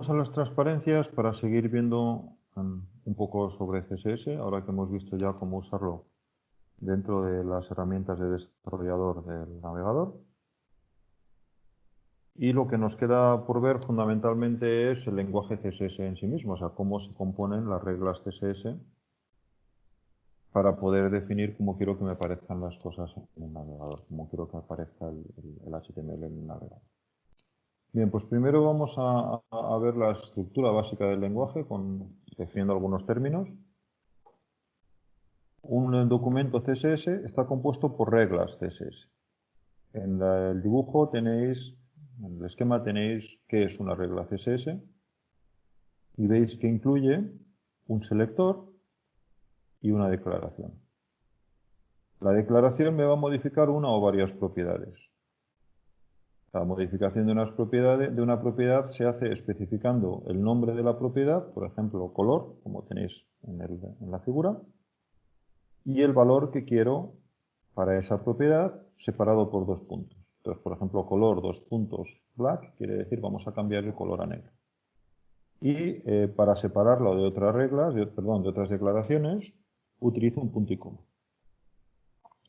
a las transparencias para seguir viendo un poco sobre CSS, ahora que hemos visto ya cómo usarlo dentro de las herramientas de desarrollador del navegador. Y lo que nos queda por ver fundamentalmente es el lenguaje CSS en sí mismo, o sea, cómo se componen las reglas CSS para poder definir cómo quiero que me aparezcan las cosas en el navegador, cómo quiero que aparezca el HTML en el navegador. Bien, pues primero vamos a ver la estructura básica del lenguaje, definiendo algunos términos. Un documento CSS está compuesto por reglas CSS. En el dibujo tenéis, en el esquema tenéis qué es una regla CSS y veis que incluye un selector y una declaración. La declaración me va a modificar una o varias propiedades. La modificación de una propiedad se hace especificando el nombre de la propiedad, por ejemplo, color, como tenéis en la figura, y el valor que quiero para esa propiedad separado por dos puntos. Entonces, por ejemplo, color, dos puntos, black, quiere decir vamos a cambiar el color a negro. Y para separarlo de otras reglas, de otras declaraciones, utilizo un punto y coma.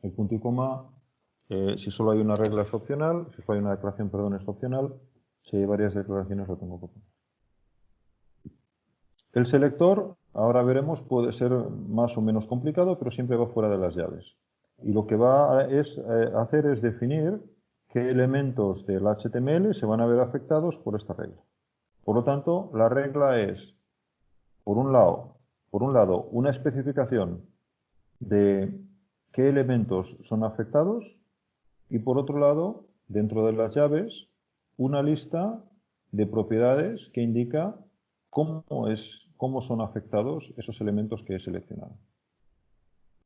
El punto y coma, si solo hay una regla es opcional, si solo hay una declaración, perdón, es opcional, si hay varias declaraciones lo tengo que poner. El selector, ahora veremos, puede ser más o menos complicado, pero siempre va fuera de las llaves. Y lo que va a hacer es definir qué elementos del HTML se van a ver afectados por esta regla. Por lo tanto, la regla es, por un lado, una especificación de qué elementos son afectados y por otro lado, dentro de las llaves, una lista de propiedades que indica cómo son afectados esos elementos que he seleccionado.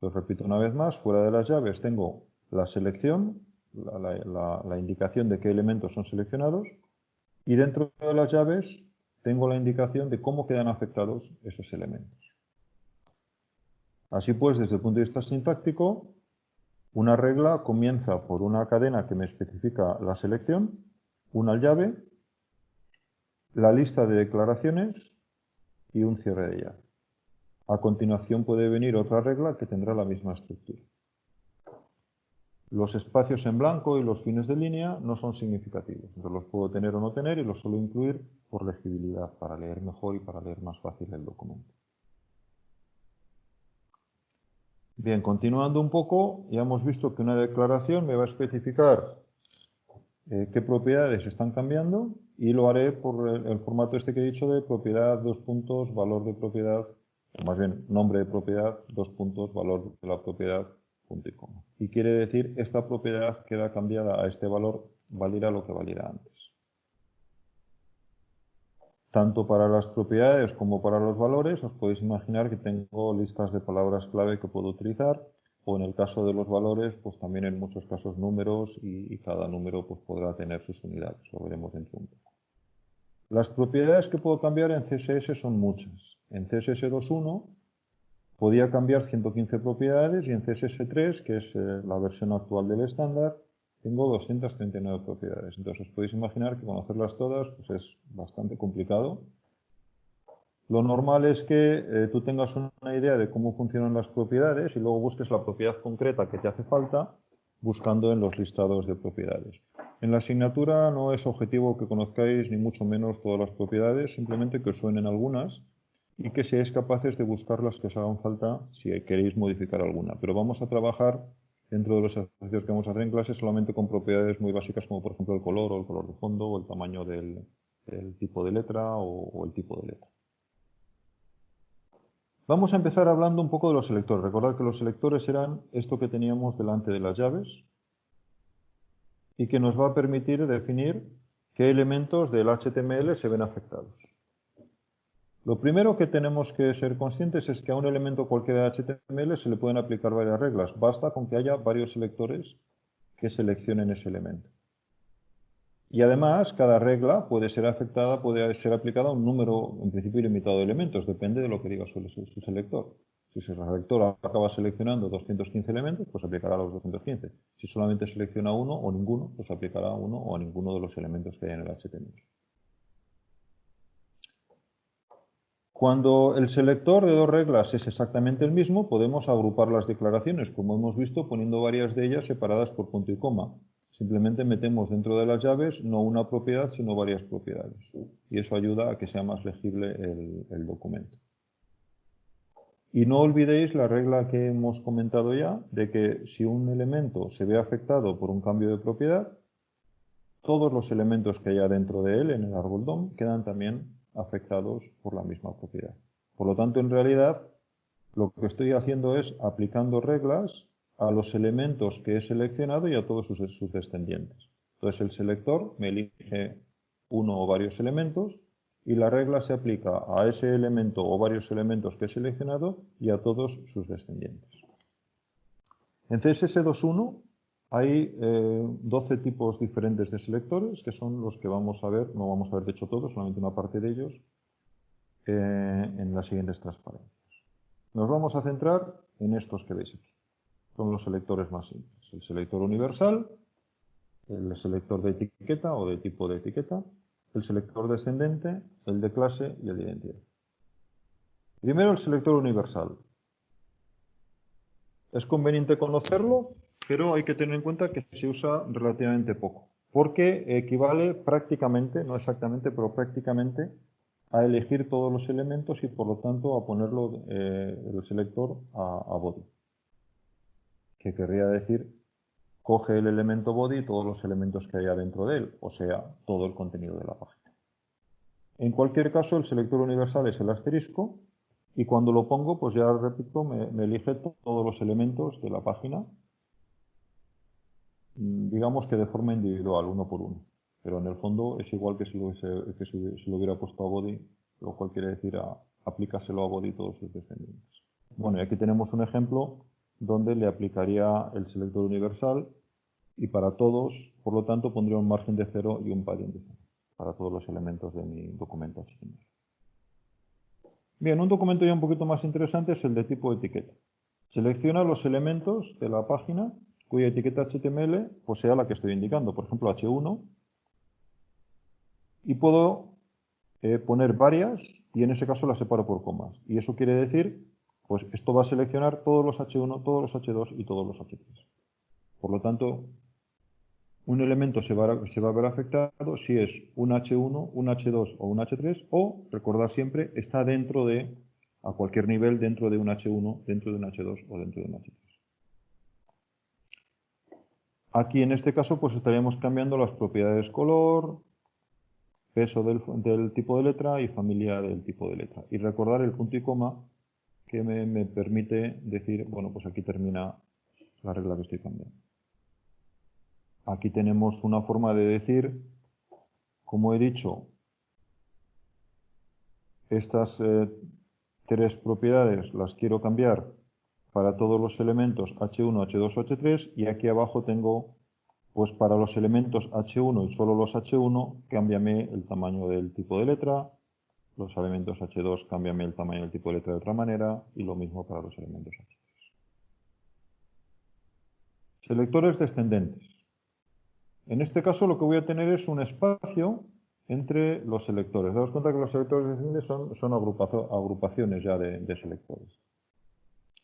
Lo repito una vez más, fuera de las llaves tengo la selección, la indicación de qué elementos son seleccionados, y dentro de las llaves tengo la indicación de cómo quedan afectados esos elementos. Así pues, desde el punto de vista sintáctico, una regla comienza por una cadena que me especifica la selección, una llave, la lista de declaraciones y un cierre de llave. A continuación puede venir otra regla que tendrá la misma estructura. Los espacios en blanco y los fines de línea no son significativos. Entonces los puedo tener o no tener y los suelo incluir por legibilidad, para leer mejor y para leer más fácil el documento. Bien, continuando un poco, ya hemos visto que una declaración me va a especificar qué propiedades están cambiando y lo haré por el formato este que he dicho de propiedad, dos puntos, valor de propiedad, o más bien nombre de propiedad, dos puntos, valor de la propiedad, punto y coma. Y quiere decir, esta propiedad queda cambiada a este valor, valiera lo que valiera antes. Tanto para las propiedades como para los valores, os podéis imaginar que tengo listas de palabras clave que puedo utilizar, o en el caso de los valores, pues también en muchos casos números, y cada número pues podrá tener sus unidades, lo veremos dentro de un poco. Las propiedades que puedo cambiar en CSS son muchas. En CSS 2.1 podía cambiar 115 propiedades y en CSS 3, que es la versión actual del estándar, tengo 239 propiedades. Entonces os podéis imaginar que conocerlas todas pues es bastante complicado. Lo normal es que tú tengas una idea de cómo funcionan las propiedades y luego busques la propiedad concreta que te hace falta buscando en los listados de propiedades. En la asignatura no es objetivo que conozcáis ni mucho menos todas las propiedades, simplemente que os suenen algunas y que seáis capaces de buscar las que os hagan falta si queréis modificar alguna. Pero vamos a trabajar dentro de los ejercicios que vamos a hacer en clase solamente con propiedades muy básicas como por ejemplo el color o el color de fondo o el tamaño del tipo de letra o el tipo de letra. Vamos a empezar hablando un poco de los selectores. Recordad que los selectores eran esto que teníamos delante de las llaves y que nos va a permitir definir qué elementos del HTML se ven afectados. Lo primero que tenemos que ser conscientes es que a un elemento cualquiera de HTML se le pueden aplicar varias reglas. Basta con que haya varios selectores que seleccionen ese elemento. Y además, cada regla puede ser aplicada a un número, en principio, ilimitado de elementos. Depende de lo que diga su selector. Si su selector acaba seleccionando 215 elementos, pues aplicará a los 215. Si solamente selecciona uno o ninguno, pues aplicará a uno o a ninguno de los elementos que hay en el HTML. Cuando el selector de dos reglas es exactamente el mismo, podemos agrupar las declaraciones, como hemos visto, poniendo varias de ellas separadas por punto y coma. Simplemente metemos dentro de las llaves no una propiedad, sino varias propiedades. Y eso ayuda a que sea más legible el documento. Y no olvidéis la regla que hemos comentado ya, de que si un elemento se ve afectado por un cambio de propiedad, todos los elementos que haya dentro de él, en el árbol DOM, quedan también afectados por la misma propiedad. Por lo tanto, en realidad, lo que estoy haciendo es aplicando reglas a los elementos que he seleccionado y a todos sus descendientes. Entonces, el selector me elige uno o varios elementos y la regla se aplica a ese elemento o varios elementos que he seleccionado y a todos sus descendientes. En CSS 2.1 hay 12 tipos diferentes de selectores, que son los que vamos a ver, no vamos a ver de hecho todos, solamente una parte de ellos, en las siguientes transparencias. Nos vamos a centrar en estos que veis aquí. Son los selectores más simples. El selector universal, el selector de etiqueta o de tipo de etiqueta, el selector descendente, el de clase y el de identidad. Primero el selector universal. Es conveniente conocerlo, pero hay que tener en cuenta que se usa relativamente poco, porque equivale prácticamente, no exactamente, pero prácticamente, a elegir todos los elementos y por lo tanto a ponerlo el selector a body. Que querría decir, coge el elemento body y todos los elementos que haya dentro de él, o sea, todo el contenido de la página. En cualquier caso, el selector universal es el asterisco, y cuando lo pongo, pues ya repito, me elige todos los elementos de la página, digamos que de forma individual, uno por uno. Pero en el fondo es igual que si lo hubiera puesto a body, lo cual quiere decir aplicárselo a body todos sus descendientes. Bueno, y aquí tenemos un ejemplo donde le aplicaría el selector universal y para todos, por lo tanto, pondría un margen de 0 y un padding de 0 para todos los elementos de mi documento HTML. Bien, un documento ya un poquito más interesante es el de tipo etiqueta. Selecciona los elementos de la página cuya etiqueta HTML pues sea la que estoy indicando, por ejemplo H1, y puedo poner varias y en ese caso las separo por comas. Y eso quiere decir, pues esto va a seleccionar todos los H1, todos los H2 y todos los H3. Por lo tanto, un elemento se va a ver afectado si es un H1, un H2 o un H3, o, recordad siempre, está dentro de, a cualquier nivel, dentro de un H1, dentro de un H2 o dentro de un H3. Aquí en este caso pues estaríamos cambiando las propiedades color, peso del tipo de letra y familia del tipo de letra. Y recordar el punto y coma que me permite decir, bueno, pues aquí termina la regla que estoy cambiando. Aquí tenemos una forma de decir, como he dicho, estas tres propiedades las quiero cambiar para todos los elementos H1, H2 o H3 y aquí abajo tengo, pues para los elementos H1 y solo los H1, cámbiame el tamaño del tipo de letra, los elementos H2 cámbiame el tamaño del tipo de letra de otra manera y lo mismo para los elementos H3. Selectores descendentes. En este caso lo que voy a tener es un espacio entre los selectores. Daos cuenta que los selectores descendentes son agrupaciones ya de selectores.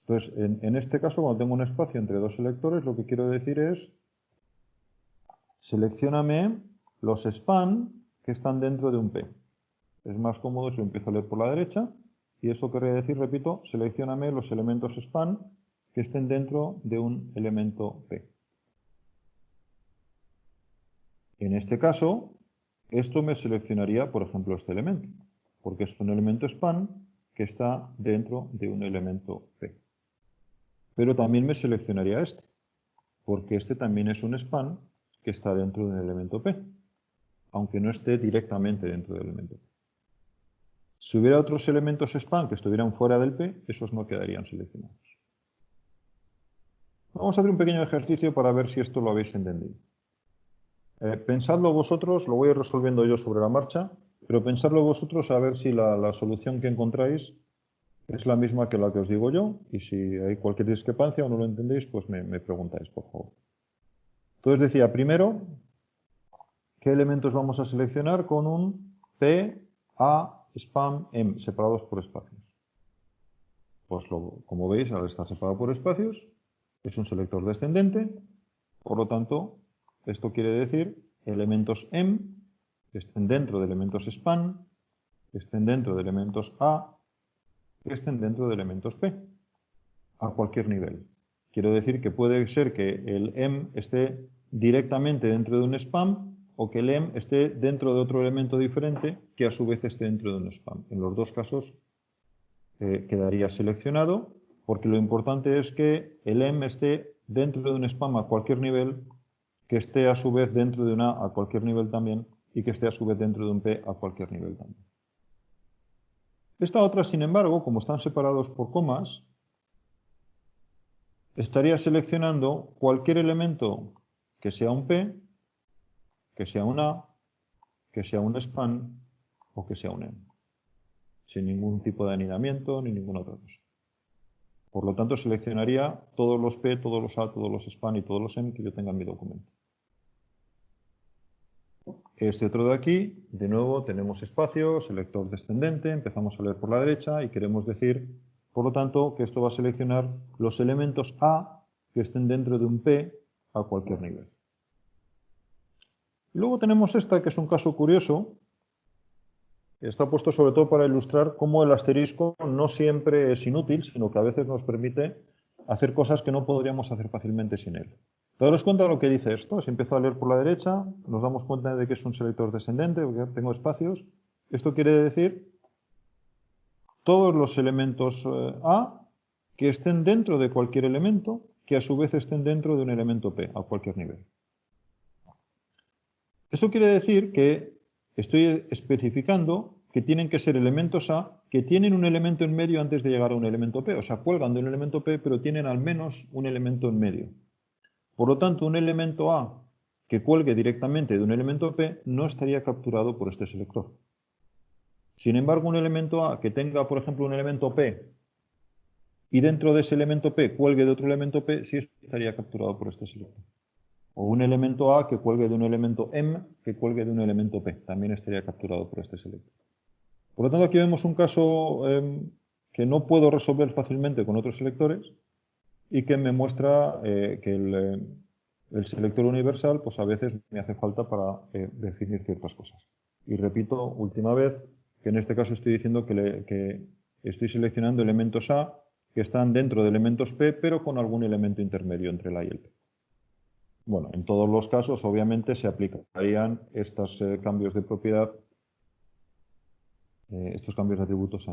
Entonces, en este caso, cuando tengo un espacio entre dos selectores, lo que quiero decir es seleccióname los span que están dentro de un P. Es más cómodo si lo empiezo a leer por la derecha. Y eso querría decir, repito, seleccióname los elementos span que estén dentro de un elemento P. En este caso, esto me seleccionaría, por ejemplo, este elemento, porque es un elemento span que está dentro de un elemento P. Pero también me seleccionaría este, porque este también es un span que está dentro del elemento P, aunque no esté directamente dentro del elemento P. Si hubiera otros elementos span que estuvieran fuera del P, esos no quedarían seleccionados. Vamos a hacer un pequeño ejercicio para ver si esto lo habéis entendido. Pensadlo vosotros, lo voy resolviendo yo sobre la marcha, pero pensadlo vosotros a ver si la solución que encontráis es la misma que la que os digo yo, y si hay cualquier discrepancia o no lo entendéis, pues me preguntáis, por favor. Entonces decía, primero, ¿qué elementos vamos a seleccionar con un P, A, spam, em, separados por espacios. Pues como veis, al estar separado por espacios, es un selector descendente, por lo tanto, esto quiere decir elementos em que estén dentro de elementos span, que estén dentro de elementos A, que estén dentro de elementos P, a cualquier nivel. Quiero decir que puede ser que el em esté directamente dentro de un spam o que el em esté dentro de otro elemento diferente que a su vez esté dentro de un spam. En los dos casos quedaría seleccionado, porque lo importante es que el em esté dentro de un spam a cualquier nivel, que esté a su vez dentro de un A a cualquier nivel también, y que esté a su vez dentro de un P a cualquier nivel también. Esta otra, sin embargo, como están separados por comas, estaría seleccionando cualquier elemento que sea un P, que sea un A, que sea un span o que sea un em, sin ningún tipo de anidamiento ni ninguna otra cosa. Por lo tanto, seleccionaría todos los P, todos los A, todos los span y todos los em que yo tenga en mi documento. Este otro de aquí, de nuevo, tenemos espacio, selector descendente, empezamos a leer por la derecha y queremos decir, por lo tanto, que esto va a seleccionar los elementos A que estén dentro de un P a cualquier nivel. Y luego tenemos esta, que es un caso curioso. Está puesto sobre todo para ilustrar cómo el asterisco no siempre es inútil, sino que a veces nos permite hacer cosas que no podríamos hacer fácilmente sin él. Daros cuenta de lo que dice esto. Si empiezo a leer por la derecha, nos damos cuenta de que es un selector descendente, porque tengo espacios. Esto quiere decir todos los elementos A que estén dentro de cualquier elemento, que a su vez estén dentro de un elemento P, a cualquier nivel. Esto quiere decir que estoy especificando que tienen que ser elementos A que tienen un elemento en medio antes de llegar a un elemento P. O sea, cuelgan de un elemento P, pero tienen al menos un elemento en medio. Por lo tanto, un elemento A que cuelgue directamente de un elemento P no estaría capturado por este selector. Sin embargo, un elemento A que tenga, por ejemplo, un elemento P y dentro de ese elemento P cuelgue de otro elemento P, sí estaría capturado por este selector. O un elemento A que cuelgue de un elemento M que cuelgue de un elemento P, también estaría capturado por este selector. Por lo tanto, aquí vemos un caso que no puedo resolver fácilmente con otros selectores y que me muestra que el selector universal pues a veces me hace falta para definir ciertas cosas. Y repito, última vez, que en este caso estoy diciendo que estoy seleccionando elementos A que están dentro de elementos P, pero con algún elemento intermedio entre el A y el P. Bueno, en todos los casos, obviamente, se aplicarían estos cambios de propiedad, estos cambios de atributos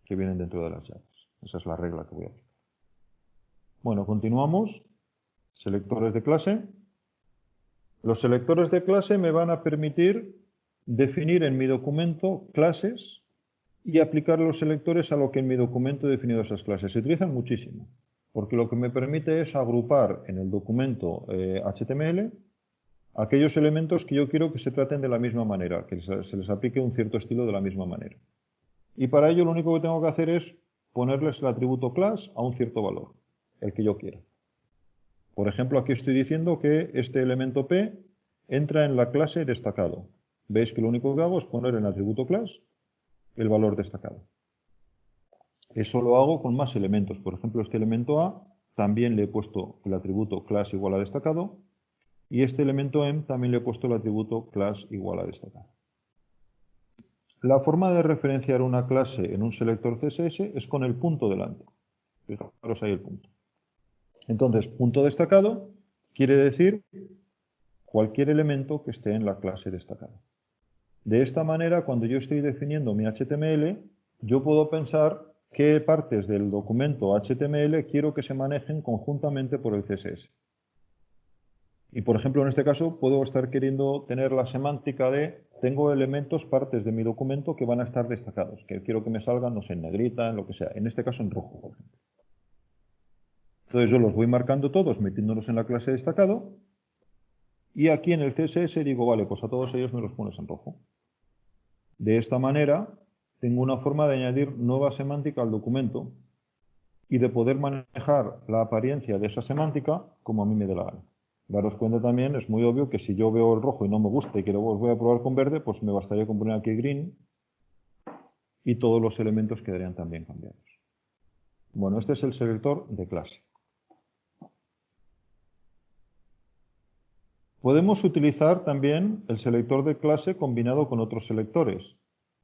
que vienen dentro de las llaves. Esa es la regla que voy a aplicar. Bueno, continuamos. Selectores de clase. Los selectores de clase me van a permitir definir en mi documento clases y aplicar los selectores a lo que en mi documento he definido esas clases. Se utilizan muchísimo, porque lo que me permite es agrupar en el documento HTML aquellos elementos que yo quiero que se traten de la misma manera, que se les aplique un cierto estilo de la misma manera. Y para ello lo único que tengo que hacer es ponerles el atributo class a un cierto valor, el que yo quiera. Por ejemplo, aquí estoy diciendo que este elemento P entra en la clase destacado. Veis que lo único que hago es poner en el atributo class el valor destacado. Eso lo hago con más elementos. Por ejemplo, este elemento A también le he puesto el atributo class igual a destacado. Y este elemento em también le he puesto el atributo class igual a destacado. La forma de referenciar una clase en un selector CSS es con el punto delante. Fijaros ahí el punto. Entonces, punto destacado quiere decir cualquier elemento que esté en la clase destacada. De esta manera, cuando yo estoy definiendo mi HTML, yo puedo pensar qué partes del documento HTML quiero que se manejen conjuntamente por el CSS. Y por ejemplo, en este caso, puedo estar queriendo tener la semántica de tengo elementos, partes de mi documento que van a estar destacados, que quiero que me salgan, no sé, en negrita, en lo que sea, en este caso en rojo, por ejemplo. Entonces yo los voy marcando todos, metiéndolos en la clase destacado, y aquí en el CSS digo, vale, pues a todos ellos me los pones en rojo. De esta manera, tengo una forma de añadir nueva semántica al documento y de poder manejar la apariencia de esa semántica como a mí me dé la gana. Daros cuenta también, es muy obvio que si yo veo el rojo y no me gusta y quiero voy a probar con verde, pues me bastaría con poner aquí green y todos los elementos quedarían también cambiados. Bueno, este es el selector de clase. Podemos utilizar también el selector de clase combinado con otros selectores.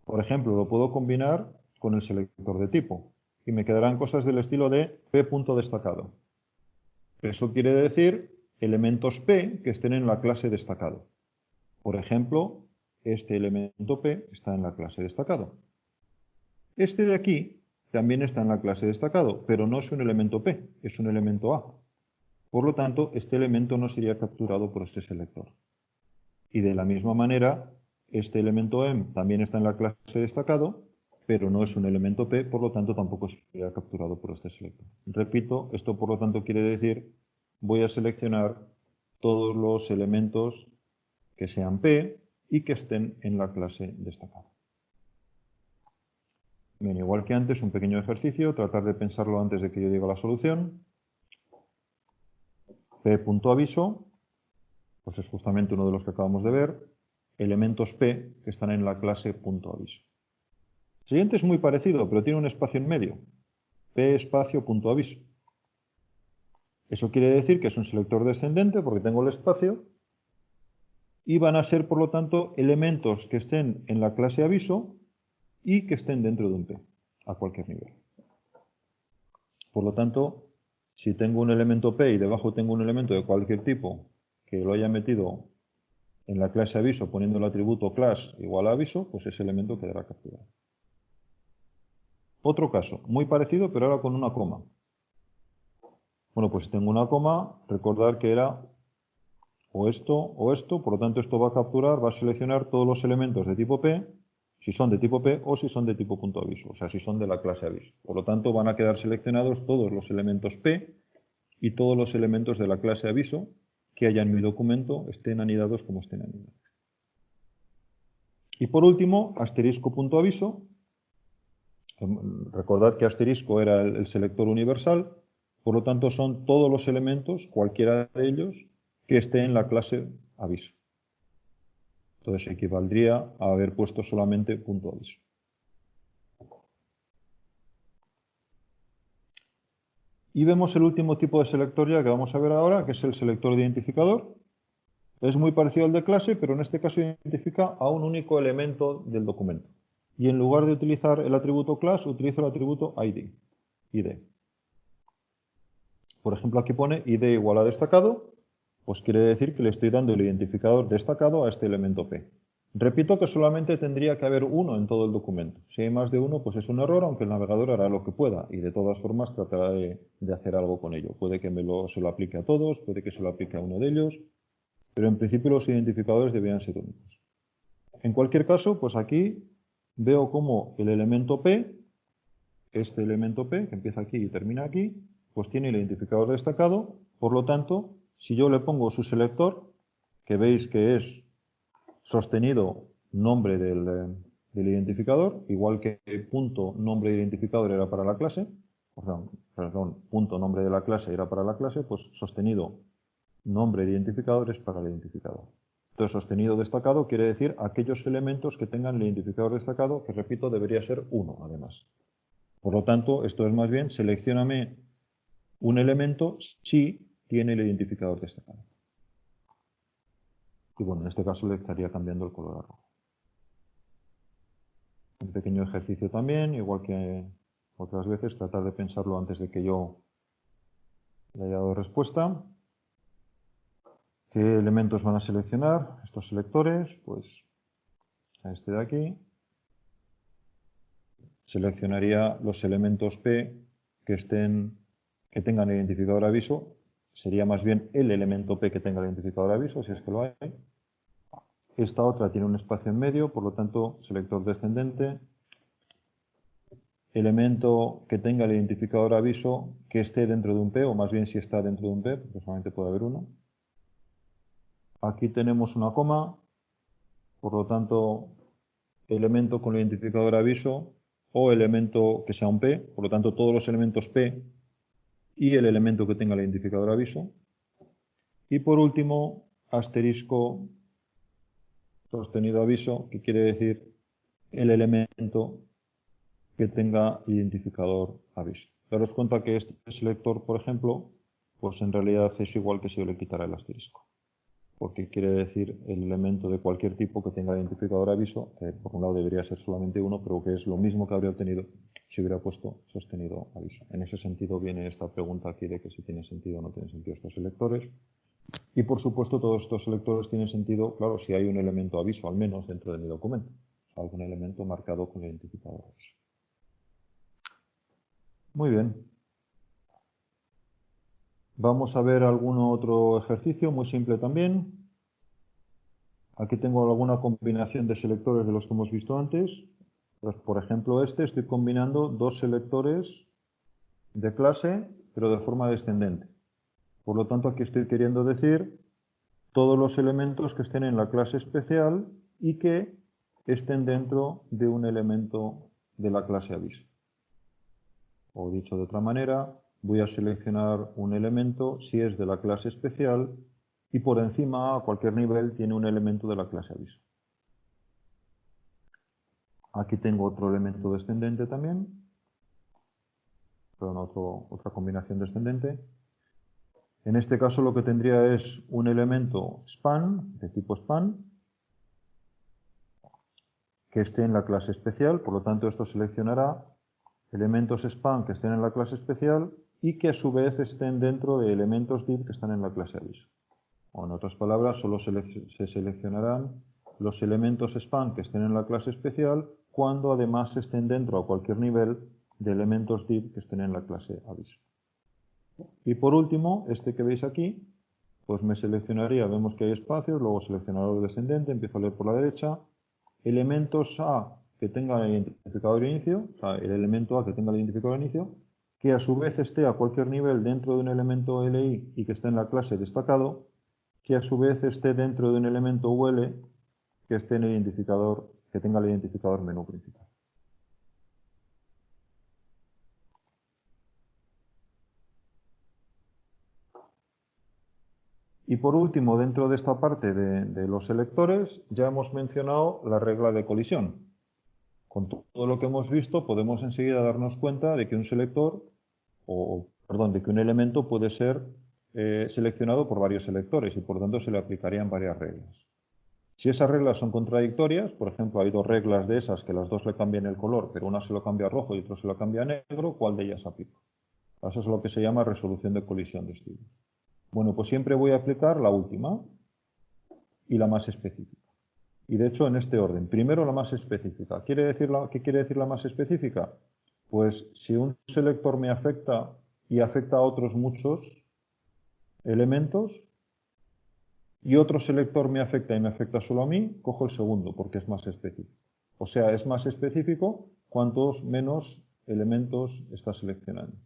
Por ejemplo, lo puedo combinar con el selector de tipo y me quedarán cosas del estilo de p.destacado. Eso quiere decir elementos p que estén en la clase destacado. Por ejemplo, este elemento p está en la clase destacado. Este de aquí también está en la clase destacado, pero no es un elemento p, es un elemento a. Por lo tanto, este elemento no sería capturado por este selector. Y de la misma manera, este elemento m también está en la clase destacado, pero no es un elemento p, por lo tanto tampoco sería capturado por este selector. Repito, esto por lo tanto quiere decir, voy a seleccionar todos los elementos que sean p y que estén en la clase destacado. Bien, igual que antes, un pequeño ejercicio, tratar de pensarlo antes de que yo diga la solución. P.aviso, pues es justamente uno de los que acabamos de ver, elementos P que están en la clase .aviso. El siguiente es muy parecido, pero tiene un espacio en medio, P espacio .aviso. Eso quiere decir que es un selector descendente porque tengo el espacio y van a ser, por lo tanto, elementos que estén en la clase aviso y que estén dentro de un P, a cualquier nivel. Por lo tanto, si tengo un elemento P y debajo tengo un elemento de cualquier tipo que lo haya metido en la clase aviso poniendo el atributo class igual a aviso, pues ese elemento quedará capturado. Otro caso, muy parecido, pero ahora con una coma. Bueno, pues si tengo una coma, recordar que era o esto, por lo tanto esto va a capturar, va a seleccionar todos los elementos de tipo P, si son de tipo P o si son de tipo .aviso, o sea, si son de la clase aviso. Por lo tanto, van a quedar seleccionados todos los elementos P y todos los elementos de la clase aviso que haya en mi documento estén anidados como estén anidados. Y por último, asterisco.aviso. Recordad que asterisco era el selector universal, por lo tanto son todos los elementos, cualquiera de ellos, que esté en la clase aviso. Entonces equivaldría a haber puesto solamente .aviso. Y vemos el último tipo de selector ya que vamos a ver ahora, que es el selector de identificador. Es muy parecido al de clase, pero en este caso identifica a un único elemento del documento. Y en lugar de utilizar el atributo class, utilizo el atributo ID. Por ejemplo, aquí pone ID igual a destacado, pues quiere decir que le estoy dando el identificador destacado a este elemento P. Repito que solamente tendría que haber uno en todo el documento. Si hay más de uno, pues es un error, aunque el navegador hará lo que pueda y de todas formas tratará de hacer algo con ello. Puede que se lo aplique a todos, puede que se lo aplique a uno de ellos, pero en principio los identificadores deberían ser únicos. En cualquier caso, pues aquí veo como el elemento P, este elemento P, que empieza aquí y termina aquí, pues tiene el identificador destacado, por lo tanto, si yo le pongo su selector, que veis que es sostenido nombre del identificador, igual que punto nombre de identificador era para la clase, perdón, punto nombre de la clase era para la clase, pues sostenido nombre de identificador es para el identificador. Entonces, sostenido destacado quiere decir aquellos elementos que tengan el identificador destacado, que repito, debería ser 1 además. Por lo tanto, esto es más bien, seleccióname un elemento si tiene el identificador destacado. Y bueno, en este caso le estaría cambiando el color a rojo. Un pequeño ejercicio también, igual que otras veces, tratar de pensarlo antes de que yo le haya dado respuesta. ¿Qué elementos van a seleccionar estos selectores? Pues a este de aquí. Seleccionaría los elementos P que tengan identificador aviso. Sería más bien el elemento P que tenga el identificador aviso, si es que lo hay. Esta otra tiene un espacio en medio, por lo tanto, selector descendente. Elemento que tenga el identificador aviso que esté dentro de un P, o más bien si está dentro de un P, porque solamente puede haber uno. Aquí tenemos una coma, por lo tanto, elemento con el identificador aviso o elemento que sea un P, por lo tanto, todos los elementos P y el elemento que tenga el identificador aviso. Y por último, asterisco sostenido aviso, que quiere decir el elemento que tenga identificador aviso. Daros cuenta que este selector, por ejemplo, pues en realidad es igual que si yo le quitara el asterisco, porque quiere decir el elemento de cualquier tipo que tenga identificador aviso, que por un lado debería ser solamente uno, pero que es lo mismo que habría obtenido si hubiera puesto sostenido aviso. En ese sentido viene esta pregunta aquí de que si tiene sentido o no tiene sentido estos selectores. Y por supuesto todos estos selectores tienen sentido, claro, si hay un elemento aviso al menos dentro de mi documento, o sea, algún elemento marcado con identificador aviso. Muy bien. Vamos a ver algún otro ejercicio muy simple también. Aquí tengo alguna combinación de selectores de los que hemos visto antes. Pues, por ejemplo, estoy combinando dos selectores de clase, pero de forma descendente. Por lo tanto, aquí estoy queriendo decir todos los elementos que estén en la clase especial y que estén dentro de un elemento de la clase aviso. O dicho de otra manera, voy a seleccionar un elemento si es de la clase especial y por encima, a cualquier nivel, tiene un elemento de la clase aviso. Aquí tengo otro elemento descendente también, perdón, otra combinación descendente. En este caso lo que tendría es un elemento span, de tipo span, que esté en la clase especial, por lo tanto esto seleccionará elementos span que estén en la clase especial y que a su vez estén dentro de elementos div que están en la clase aviso. O en otras palabras, solo se seleccionarán los elementos span que estén en la clase especial cuando además estén dentro a cualquier nivel de elementos div que estén en la clase aviso. Y por último, este que veis aquí, pues me seleccionaría, vemos que hay espacios, luego seleccionador descendente, empiezo a leer por la derecha, elementos A que tengan el identificador de inicio, o sea, el elemento A que tenga el identificador de inicio, que a su vez esté a cualquier nivel dentro de un elemento LI y que esté en la clase destacado, que a su vez esté dentro de un elemento UL que esté en el identificador, que tenga el identificador menú principal. Y por último, dentro de esta parte de los selectores, ya hemos mencionado la regla de colisión. Con todo lo que hemos visto, podemos enseguida darnos cuenta de que un selector, de que un elemento puede ser seleccionado por varios selectores y por lo tanto se le aplicarían varias reglas. Si esas reglas son contradictorias, por ejemplo, hay dos reglas de esas que las dos le cambian el color, pero una se lo cambia a rojo y otra se lo cambia a negro, ¿cuál de ellas aplica? Eso es lo que se llama resolución de colisión de estilos. Bueno, pues siempre voy a aplicar la última y la más específica. Y de hecho en este orden. Primero la más específica. ¿Qué quiere decir la más específica? Pues si un selector me afecta y afecta a otros muchos elementos y otro selector me afecta y me afecta solo a mí, cojo el segundo porque es más específico. O sea, es más específico cuantos menos elementos está seleccionando.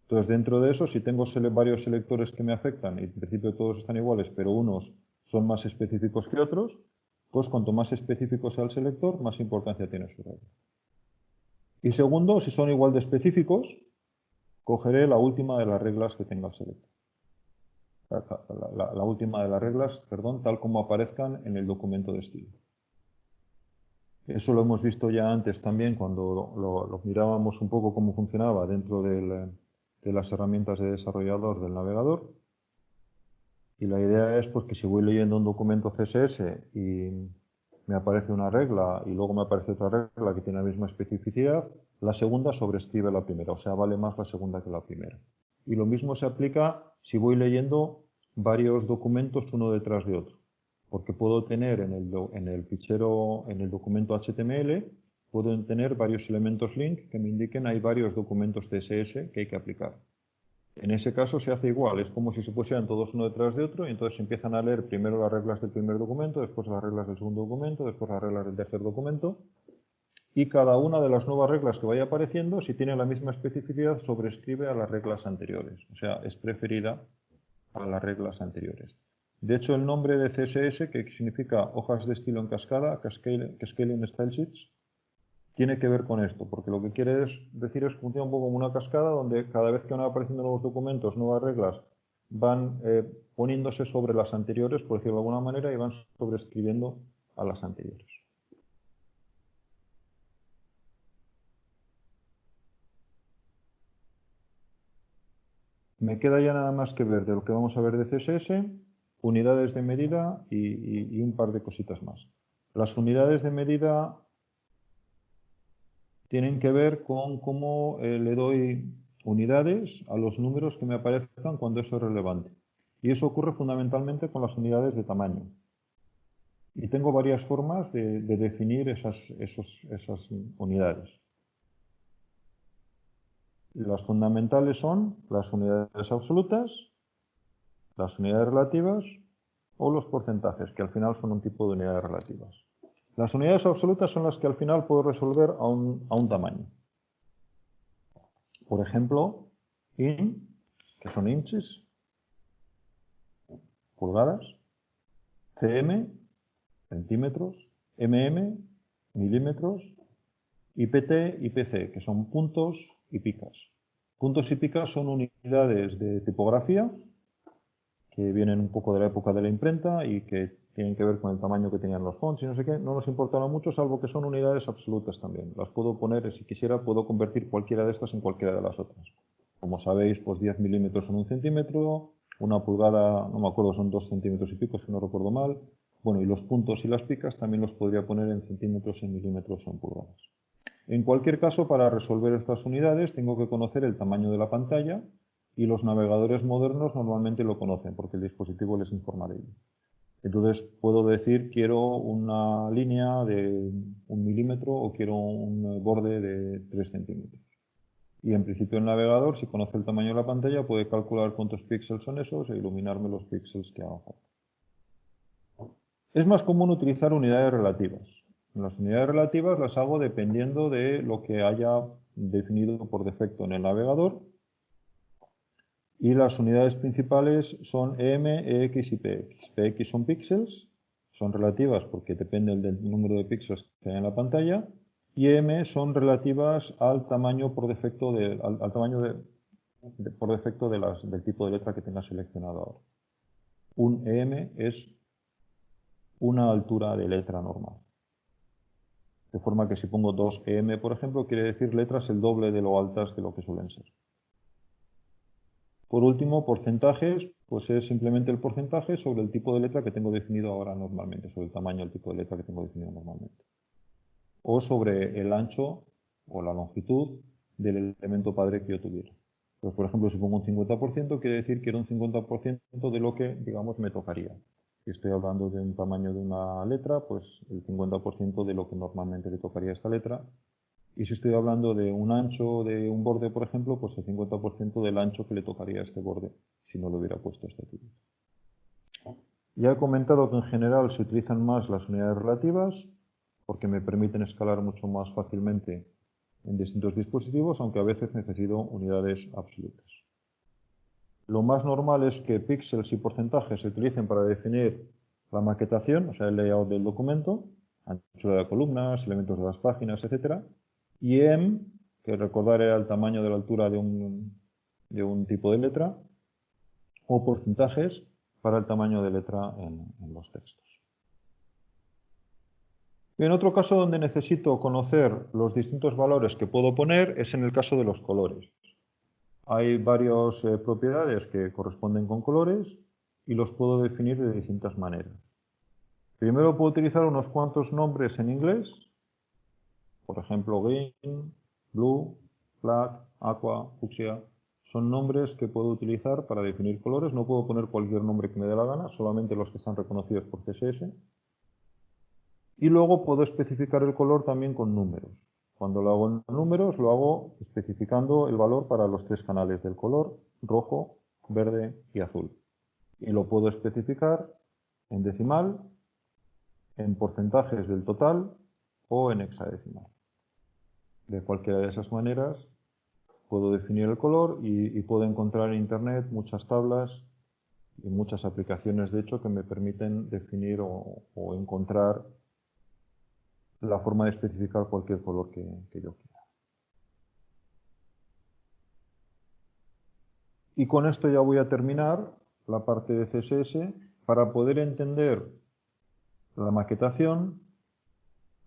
Entonces, dentro de eso, si tengo varios selectores que me afectan, y en principio todos están iguales, pero unos son más específicos que otros, pues cuanto más específico sea el selector, más importancia tiene su regla. Y segundo, si son igual de específicos, cogeré la última de las reglas que tenga el selector. La última de las reglas, perdón, tal como aparezcan en el documento de estilo. Eso lo hemos visto ya antes también cuando lo mirábamos un poco cómo funcionaba dentro de las herramientas de desarrollador del navegador. Y la idea es pues, que si voy leyendo un documento CSS y me aparece una regla y luego me aparece otra regla que tiene la misma especificidad, la segunda sobrescribe la primera, o sea, vale más la segunda que la primera. Y lo mismo se aplica si voy leyendo varios documentos uno detrás de otro, porque puedo tener en el fichero, en el documento HTML, puedo tener varios elementos link que me indiquen hay varios documentos CSS que hay que aplicar. En ese caso se hace igual, es como si se pusieran todos uno detrás de otro y entonces empiezan a leer primero las reglas del primer documento, después las reglas del segundo documento, después las reglas del tercer documento y cada una de las nuevas reglas que vaya apareciendo, si tiene la misma especificidad, sobrescribe a las reglas anteriores, o sea, es preferida a las reglas anteriores. De hecho, el nombre de CSS, que significa hojas de estilo en cascada, Cascading Style Sheets, tiene que ver con esto, porque lo que quiere decir es que funciona un poco como una cascada donde cada vez que van apareciendo nuevos documentos, nuevas reglas, van poniéndose sobre las anteriores, por decirlo de alguna manera, y van sobrescribiendo a las anteriores. Me queda ya nada más que ver de lo que vamos a ver de CSS, unidades de medida y un par de cositas más. Las unidades de medida tienen que ver con cómo le doy unidades a los números que me aparezcan cuando eso es relevante. Y eso ocurre fundamentalmente con las unidades de tamaño. Y tengo varias formas de definir esas unidades. Las fundamentales son las unidades absolutas, las unidades relativas o los porcentajes, que al final son un tipo de unidades relativas. Las unidades absolutas son las que al final puedo resolver a un tamaño. Por ejemplo, in, que son inches, pulgadas, cm, centímetros, mm, milímetros, y pt y pc, que son puntos y picas. Puntos y picas son unidades de tipografía que vienen un poco de la época de la imprenta y que tienen que ver con el tamaño que tenían los fonts y no sé qué. No nos importan mucho, salvo que son unidades absolutas también. Las puedo poner, si quisiera, puedo convertir cualquiera de estas en cualquiera de las otras. Como sabéis, pues 10 milímetros son 1 centímetro, una pulgada, no me acuerdo, son 2 centímetros y pico, si no recuerdo mal. Bueno, y los puntos y las picas también los podría poner en centímetros, en milímetros o en pulgadas. En cualquier caso, para resolver estas unidades tengo que conocer el tamaño de la pantalla y los navegadores modernos normalmente lo conocen porque el dispositivo les informa de ello. Entonces puedo decir quiero una línea de 1 milímetro o quiero un borde de 3 centímetros. Y en principio el navegador, si conoce el tamaño de la pantalla, puede calcular cuántos píxeles son esos e iluminarme los píxeles que hagan falta. Es más común utilizar unidades relativas. Las unidades relativas las hago dependiendo de lo que haya definido por defecto en el navegador. Y las unidades principales son EM, EX y PX. PX son píxeles, son relativas porque dependen del número de píxeles que hay en la pantalla. Y EM son relativas al tamaño por defecto, por defecto del tipo de letra que tenga seleccionado ahora. Un EM es una altura de letra normal. De forma que si pongo 2 EM, por ejemplo, quiere decir letras el doble de lo altas de lo que suelen ser. Por último, porcentajes, pues es simplemente el porcentaje sobre el tipo de letra que tengo definido ahora normalmente, sobre el tamaño del tipo de letra que tengo definido normalmente. O sobre el ancho o la longitud del elemento padre que yo tuviera. Pues, por ejemplo, si pongo un 50%, quiere decir que era un 50% de lo que, digamos, me tocaría. Si estoy hablando de un tamaño de una letra, pues el 50% de lo que normalmente le tocaría a esta letra. Y si estoy hablando de un ancho de un borde, por ejemplo, pues el 50% del ancho que le tocaría a este borde si no lo hubiera puesto este tipo. Ya he comentado que en general se utilizan más las unidades relativas porque me permiten escalar mucho más fácilmente en distintos dispositivos, aunque a veces necesito unidades absolutas. Lo más normal es que píxeles y porcentajes se utilicen para definir la maquetación, o sea, el layout del documento, anchura de columnas, elementos de las páginas, etc. Y EM, que recordar era el tamaño de la altura de un tipo de letra, o porcentajes para el tamaño de letra en los textos. Y en otro caso donde necesito conocer los distintos valores que puedo poner es en el caso de los colores. Hay varias propiedades que corresponden con colores y los puedo definir de distintas maneras. Primero puedo utilizar unos cuantos nombres en inglés, por ejemplo green, blue, black, aqua, fucsia. Son nombres que puedo utilizar para definir colores. No puedo poner cualquier nombre que me dé la gana, solamente los que están reconocidos por CSS. Y luego puedo especificar el color también con números. Cuando lo hago en números, lo hago especificando el valor para los 3 canales del color, rojo, verde y azul. Y lo puedo especificar en decimal, en porcentajes del total o en hexadecimal. De cualquiera de esas maneras puedo definir el color y puedo encontrar en Internet muchas tablas y muchas aplicaciones, de hecho, que me permiten definir o encontrar la forma de especificar cualquier color que yo quiera. Y con esto ya voy a terminar la parte de CSS. Para poder entender la maquetación,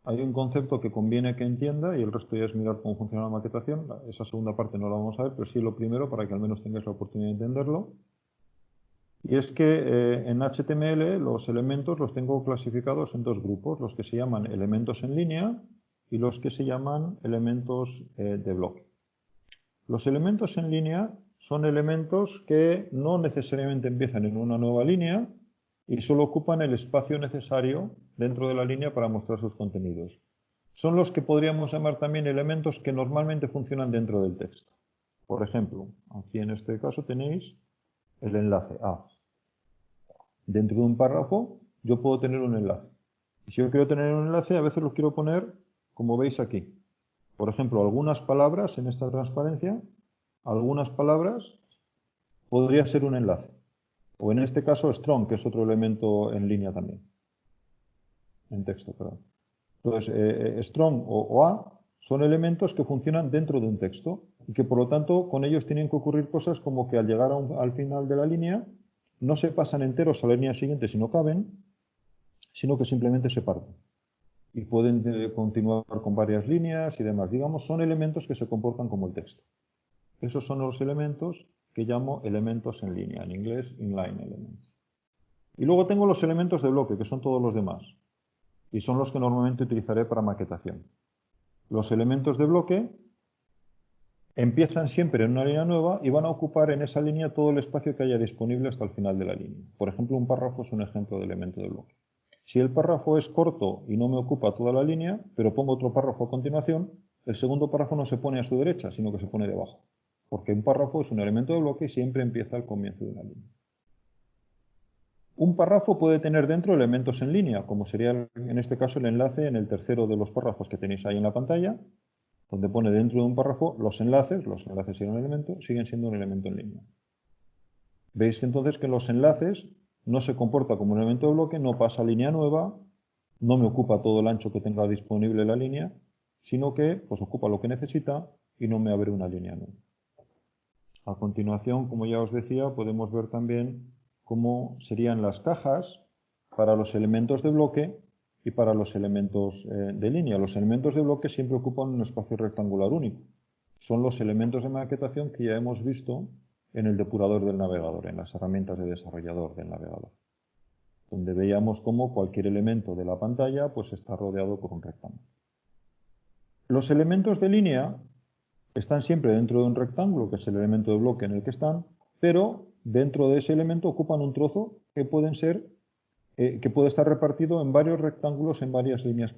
hay un concepto que conviene que entienda y el resto ya es mirar cómo funciona la maquetación. Esa segunda parte no la vamos a ver, pero sí lo primero para que al menos tengáis la oportunidad de entenderlo. Y es que en HTML los elementos los tengo clasificados en dos grupos, los que se llaman elementos en línea y los que se llaman elementos de bloque. Los elementos en línea son elementos que no necesariamente empiezan en una nueva línea y solo ocupan el espacio necesario dentro de la línea para mostrar sus contenidos. Son los que podríamos llamar también elementos que normalmente funcionan dentro del texto. Por ejemplo, aquí en este caso tenéis el enlace A. Dentro de un párrafo yo puedo tener un enlace. Y si yo quiero tener un enlace, a veces lo quiero poner como veis aquí. Por ejemplo, algunas palabras en esta transparencia, algunas palabras podría ser un enlace. O en este caso strong, que es otro elemento en línea también. En texto, perdón. Entonces, strong o A son elementos que funcionan dentro de un texto y que por lo tanto con ellos tienen que ocurrir cosas como que al llegar al final de la línea no se pasan enteros a la línea siguiente si no caben, sino que simplemente se parten. Y pueden continuar con varias líneas y demás. Digamos, son elementos que se comportan como el texto. Esos son los elementos que llamo elementos en línea, en inglés inline elements. Y luego tengo los elementos de bloque, que son todos los demás. Y son los que normalmente utilizaré para maquetación. Los elementos de bloque empiezan siempre en una línea nueva y van a ocupar en esa línea todo el espacio que haya disponible hasta el final de la línea. Por ejemplo, un párrafo es un ejemplo de elemento de bloque. Si el párrafo es corto y no me ocupa toda la línea, pero pongo otro párrafo a continuación, el segundo párrafo no se pone a su derecha, sino que se pone debajo. Porque un párrafo es un elemento de bloque y siempre empieza al comienzo de una línea. Un párrafo puede tener dentro elementos en línea, como sería en este caso el enlace en el tercero de los párrafos que tenéis ahí en la pantalla, donde pone dentro de un párrafo los enlaces y un elemento, siguen siendo un elemento en línea. Veis entonces que los enlaces no se comporta como un elemento de bloque, no pasa a línea nueva, no me ocupa todo el ancho que tenga disponible la línea, sino que pues, ocupa lo que necesita y no me abre una línea nueva. A continuación, como ya os decía, podemos ver también cómo serían las cajas para los elementos de bloque y para los elementos de línea. Los elementos de bloque siempre ocupan un espacio rectangular único. Son los elementos de maquetación que ya hemos visto en el depurador del navegador, en las herramientas de desarrollador del navegador, donde veíamos cómo cualquier elemento de la pantalla pues, está rodeado por un rectángulo. Los elementos de línea están siempre dentro de un rectángulo, que es el elemento de bloque en el que están, pero dentro de ese elemento ocupan un trozo que pueden ser, que puede estar repartido en varios rectángulos en varias líneas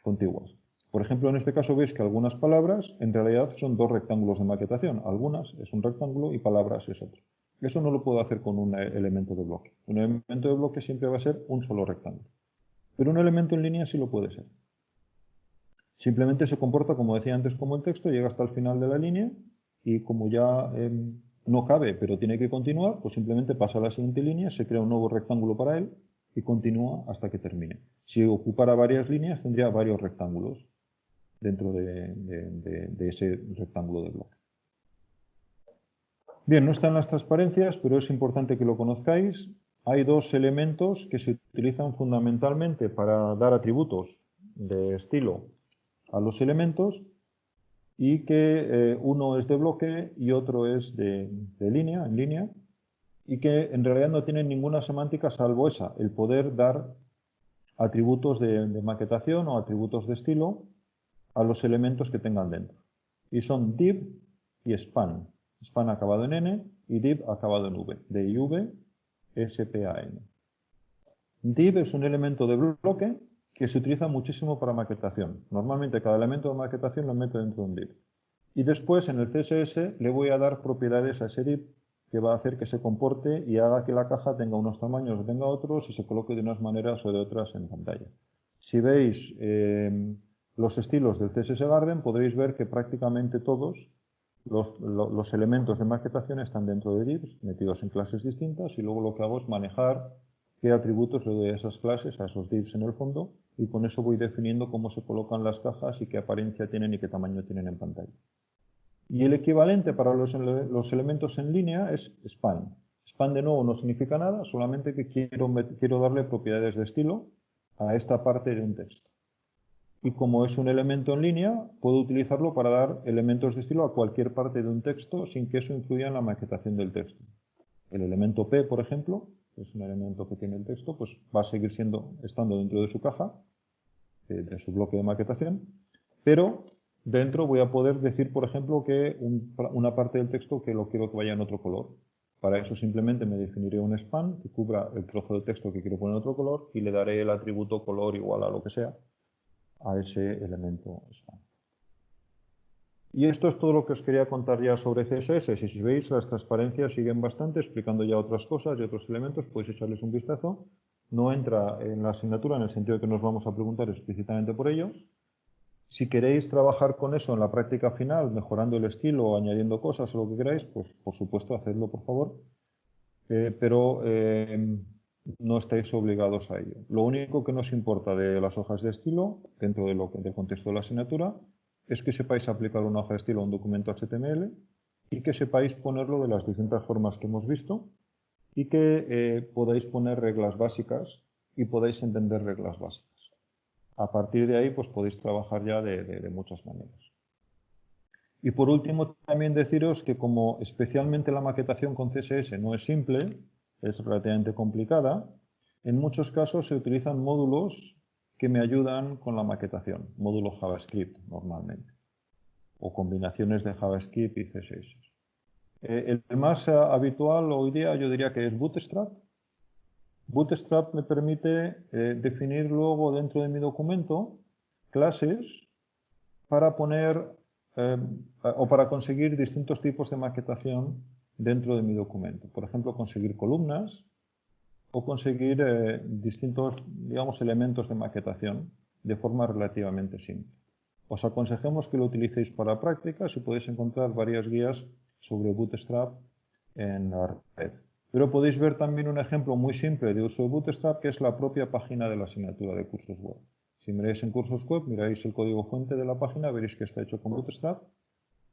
contiguas. Por ejemplo, en este caso veis que algunas palabras en realidad son dos rectángulos de maquetación. Algunas es un rectángulo y palabras es otro. Eso no lo puedo hacer con un elemento de bloque. Un elemento de bloque siempre va a ser un solo rectángulo. Pero un elemento en línea sí lo puede ser. Simplemente se comporta, como decía antes, como el texto, llega hasta el final de la línea y como ya no cabe, pero tiene que continuar, pues simplemente pasa a la siguiente línea, se crea un nuevo rectángulo para él y continúa hasta que termine. Si ocupara varias líneas, tendría varios rectángulos dentro de ese rectángulo de bloque. Bien, no están las transparencias, pero es importante que lo conozcáis. Hay dos elementos que se utilizan fundamentalmente para dar atributos de estilo a los elementos y que uno es de bloque y otro es de línea, en línea, y que en realidad no tienen ninguna semántica salvo esa, el poder dar atributos de maquetación o atributos de estilo a los elementos que tengan dentro. Y son div y span. Span acabado en n y div acabado en v. div, span. Div es un elemento de bloque que se utiliza muchísimo para maquetación. Normalmente cada elemento de maquetación lo meto dentro de un div. Y después en el CSS le voy a dar propiedades a ese div que va a hacer que se comporte y haga que la caja tenga unos tamaños o tenga otros y se coloque de unas maneras o de otras en pantalla. Si veis los estilos del CSS Garden, podréis ver que prácticamente todos los elementos de maquetación están dentro de divs, metidos en clases distintas, y luego lo que hago es manejar qué atributos le doy a esas clases, a esos divs en el fondo, y con eso voy definiendo cómo se colocan las cajas y qué apariencia tienen y qué tamaño tienen en pantalla. Y el equivalente para los elementos en línea es span. Span de nuevo no significa nada, solamente que quiero darle propiedades de estilo a esta parte de un texto. y como es un elemento en línea, puedo utilizarlo para dar elementos de estilo a cualquier parte de un texto sin que eso influya en la maquetación del texto. El elemento P, por ejemplo, que es un elemento que tiene el texto, pues va a seguir estando dentro de su caja, de su bloque de maquetación, pero dentro voy a poder decir, por ejemplo, que una parte del texto que lo quiero que vaya en otro color. Para eso simplemente me definiré un span que cubra el trozo de texto que quiero poner en otro color y le daré el atributo color igual a lo que sea a ese elemento span. Y esto es todo lo que os quería contar ya sobre CSS. Si veis, las transparencias siguen bastante, explicando ya otras cosas y otros elementos, podéis echarles un vistazo. No entra en la asignatura en el sentido de que nos vamos a preguntar explícitamente por ello. Si queréis trabajar con eso en la práctica final, mejorando el estilo o añadiendo cosas o lo que queráis, pues por supuesto, hacedlo por favor. Pero no estáis obligados a ello. Lo único que nos importa de las hojas de estilo, dentro del contexto de la asignatura, es que sepáis aplicar una hoja de estilo a un documento HTML y que sepáis ponerlo de las distintas formas que hemos visto y que podáis poner reglas básicas y podáis entender reglas básicas. A partir de ahí, pues podéis trabajar ya de muchas maneras. Y por último, también deciros que como especialmente la maquetación con CSS no es simple, es relativamente complicada, en muchos casos se utilizan módulos que me ayudan con la maquetación, módulos JavaScript normalmente, o combinaciones de JavaScript y CSS. El más habitual hoy día yo diría que es Bootstrap. Bootstrap me permite definir luego dentro de mi documento clases para poner o para conseguir distintos tipos de maquetación dentro de mi documento. Por ejemplo, conseguir columnas o conseguir distintos, digamos, elementos de maquetación de forma relativamente simple. Os aconsejamos que lo utilicéis para prácticas y podéis encontrar varias guías sobre Bootstrap en la red. Pero podéis ver también un ejemplo muy simple de uso de Bootstrap, que es la propia página de la asignatura de cursos web. Si miráis en cursos web, miráis el código fuente de la página, veréis que está hecho con Bootstrap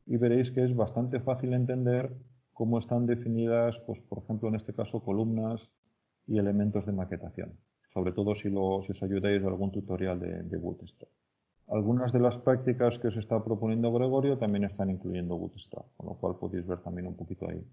y veréis que es bastante fácil entender cómo están definidas, pues, por ejemplo, en este caso, columnas y elementos de maquetación, sobre todo si os ayudáis de algún tutorial de Bootstrap. Algunas de las prácticas que os está proponiendo Gregorio también están incluyendo Bootstrap, con lo cual podéis ver también un poquito ahí